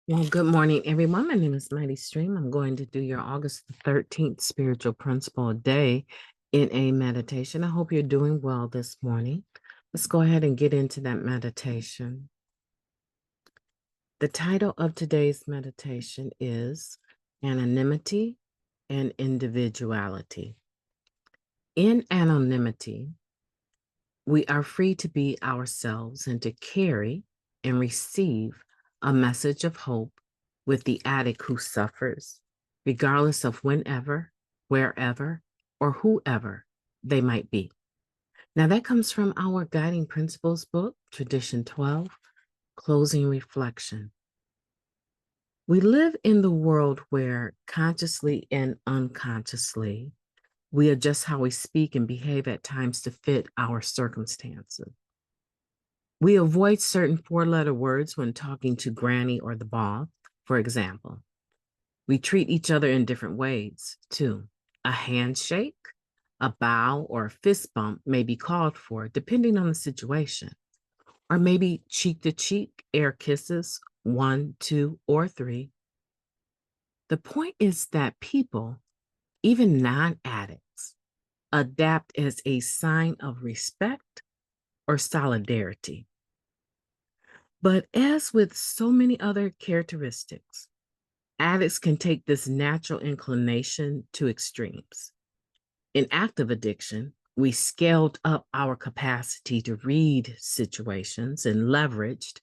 Well, good morning, everyone. My name is Mighty Stream. I'm going to do your August the 13th spiritual principle a day in a meditation. I hope you're doing well this morning. Let's go ahead and get into that meditation. The title of today's meditation is Anonymity and Individuality. In anonymity, we are free to be ourselves and to carry and receive a message of hope with the addict who suffers, regardless of whenever, wherever, or whoever they might be. Now, that comes from our Guiding Principles book, Tradition 12, Closing Reflection. We live in the world where consciously and unconsciously, we adjust how we speak and behave at times to fit our circumstances. We avoid certain four-letter words when talking to Granny or the boss, for example. We treat each other in different ways, too. A handshake, a bow, or a fist bump may be called for, depending on the situation. Or maybe cheek to cheek, air kisses, 1, 2, or 3. The point is that people, even non-addicts, adapt as a sign of respect or solidarity. But as with so many other characteristics, addicts can take this natural inclination to extremes. In active addiction, we scaled up our capacity to read situations and leveraged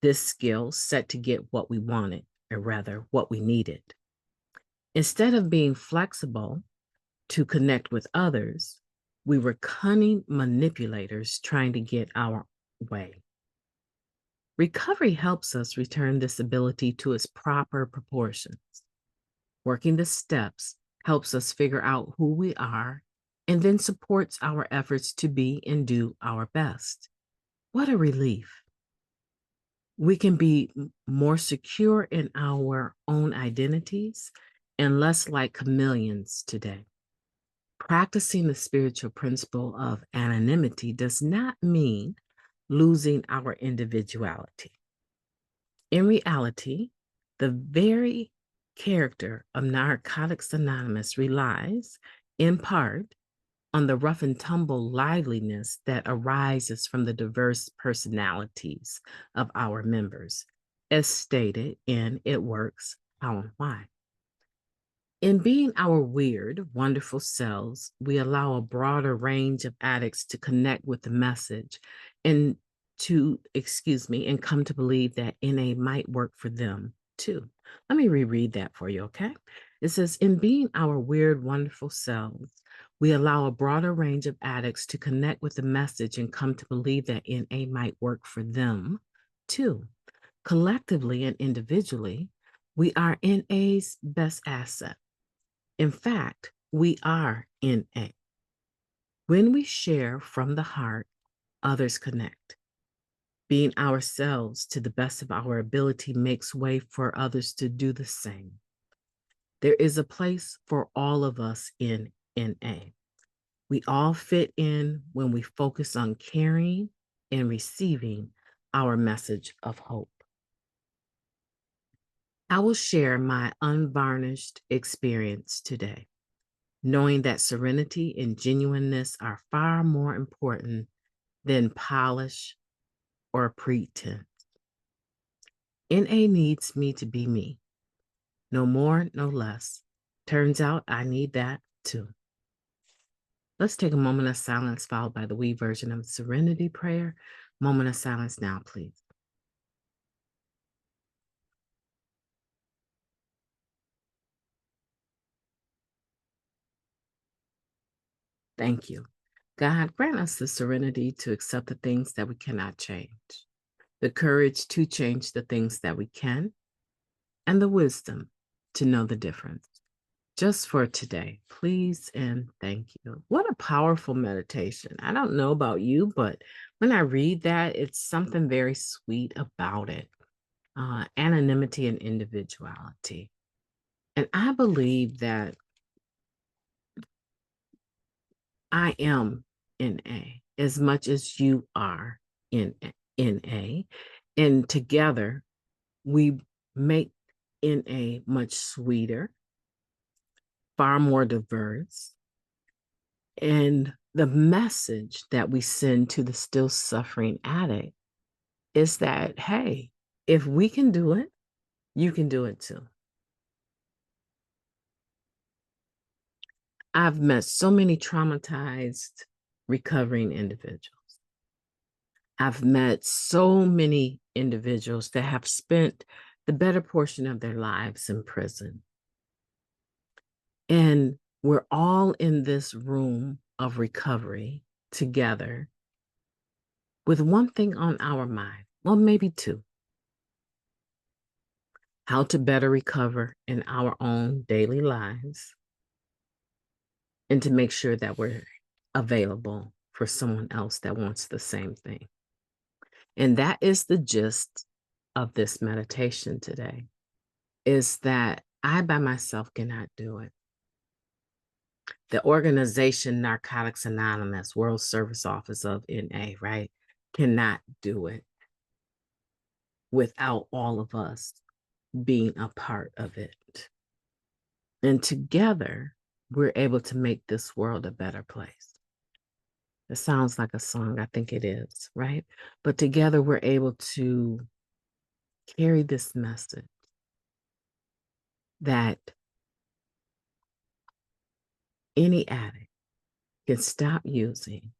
this skill set to get what we wanted, or rather, what we needed. Instead of being flexible to connect with others, we were cunning manipulators trying to get our way. Recovery helps us return this ability to its proper proportions. Working the steps helps us figure out who we are and then supports our efforts to be and do our best. What a relief. We can be more secure in our own identities and less like chameleons today. Practicing the spiritual principle of anonymity does not mean losing our individuality. In reality, the very character of Narcotics Anonymous relies, in part, on the rough and tumble liveliness that arises from the diverse personalities of our members, as stated in It Works, How and Why. In being our weird, wonderful selves, we allow a broader range of addicts to connect with the message and and come to believe that NA might work for them too. Let me reread that for you, okay? It says, in being our weird, wonderful selves, we allow a broader range of addicts to connect with the message and come to believe that NA might work for them too. Collectively and individually, we are NA's best asset. In fact, we are NA. When we share from the heart, others connect. Being ourselves to the best of our ability makes way for others to do the same. There is a place for all of us in NA. We all fit in when we focus on caring and receiving our message of hope. I will share my unvarnished experience today, knowing that serenity and genuineness are far more important than polish or pretense. NA needs me to be me, no more, no less. Turns out I need that too. Let's take a moment of silence followed by the we version of the Serenity Prayer. Moment of silence now, please. Thank you. God, grant us the serenity to accept the things that we cannot change, the courage to change the things that we can, and the wisdom to know the difference. Just for today, please and thank you. What a powerful meditation. I don't know about you, but when I read that, it's something very sweet about it. Anonymity and individuality. And I believe that I am NA as much as you are in NA. And together we make NA much sweeter, far more diverse. And the message that we send to the still suffering addict is that, hey, if we can do it, you can do it too. I've met so many traumatized, recovering individuals. I've met so many individuals that have spent the better portion of their lives in prison. And we're all in this room of recovery together with one thing on our mind, well, maybe two: how to better recover in our own daily lives and to make sure that we're available for someone else that wants the same thing. And that is the gist of this meditation today, is that I by myself cannot do it. The organization Narcotics Anonymous, World Service Office of NA, right, cannot do it without all of us being a part of it. And together, we're able to make this world a better place. It sounds like a song. I think it is, right? But together, we're able to carry this message that any addict can stop using,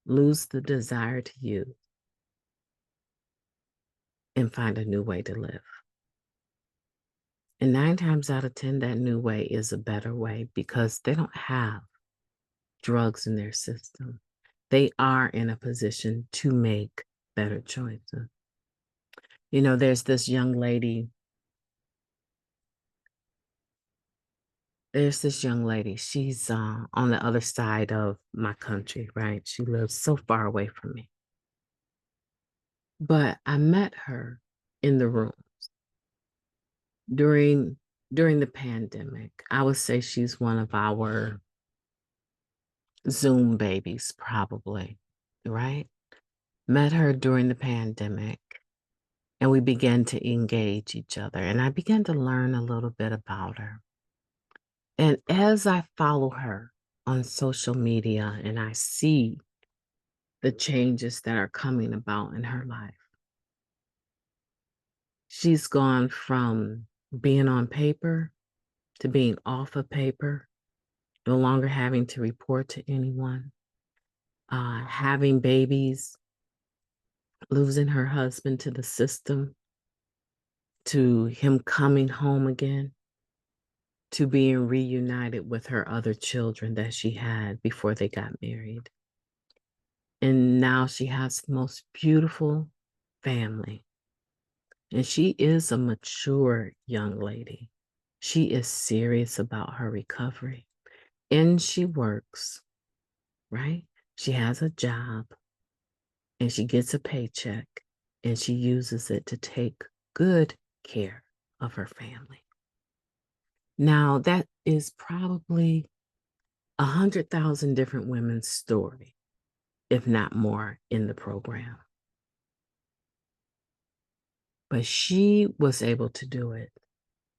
lose the desire to use, and find a new way to live. And 9 times out of 10, that new way is a better way because they don't have drugs in their system. They are in a position to make better choices. You know, there's this young lady. She's on the other side of my country, right? She lives so far away from me. But I met her in the room during the pandemic. I would say she's one of our Zoom babies, probably, right? Met her during the pandemic, and we began to engage each other, and I began to learn a little bit about her. And as I follow her on social media and I see the changes that are coming about in her life, she's gone from being on paper to being off of paper, no longer having to report to anyone, having babies, losing her husband to the system, to him coming home again, to being reunited with her other children that she had before they got married. And now she has the most beautiful family. And she is a mature young lady. She is serious about her recovery. And she works, right? She has a job and she gets a paycheck and she uses it to take good care of her family. Now, that is probably 100,000 different women's story, if not more, in the program. But she was able to do it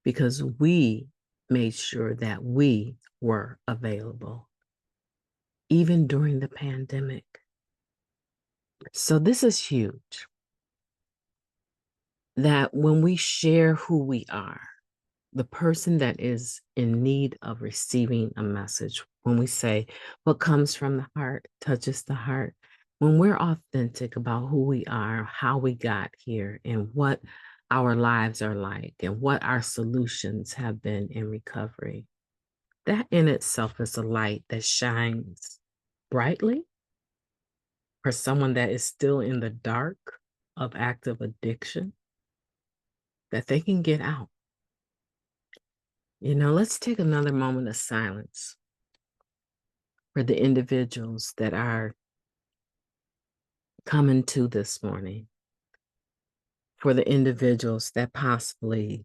because we made sure that we were available, even during the pandemic. So this is huge, that when we share who we are, the person that is in need of receiving a message, when we say what comes from the heart touches the heart, when we're authentic about who we are, how we got here, and what our lives are like, and what our solutions have been in recovery, that in itself is a light that shines brightly for someone that is still in the dark of active addiction, that they can get out. You know, let's take another moment of silence for the individuals that are coming to this morning, for the individuals that possibly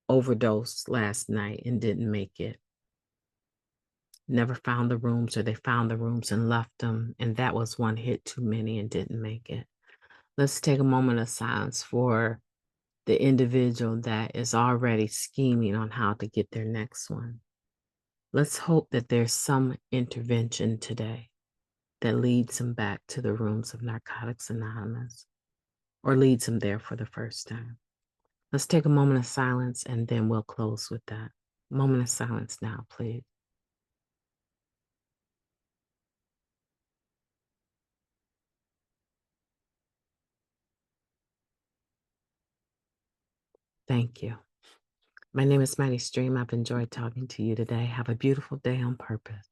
overdosed last night and didn't make it, never found the rooms, or they found the rooms and left them, and that was one hit too many and didn't make it. Let's take a moment of silence for the individual that is already scheming on how to get their next one. Let's hope that there's some intervention today that leads them back to the rooms of Narcotics Anonymous or leads them there for the first time. Let's take a moment of silence and then we'll close with that. Moment of silence now, please. Thank you. My name is Mighty Stream. I've enjoyed talking to you today. Have a beautiful day on purpose.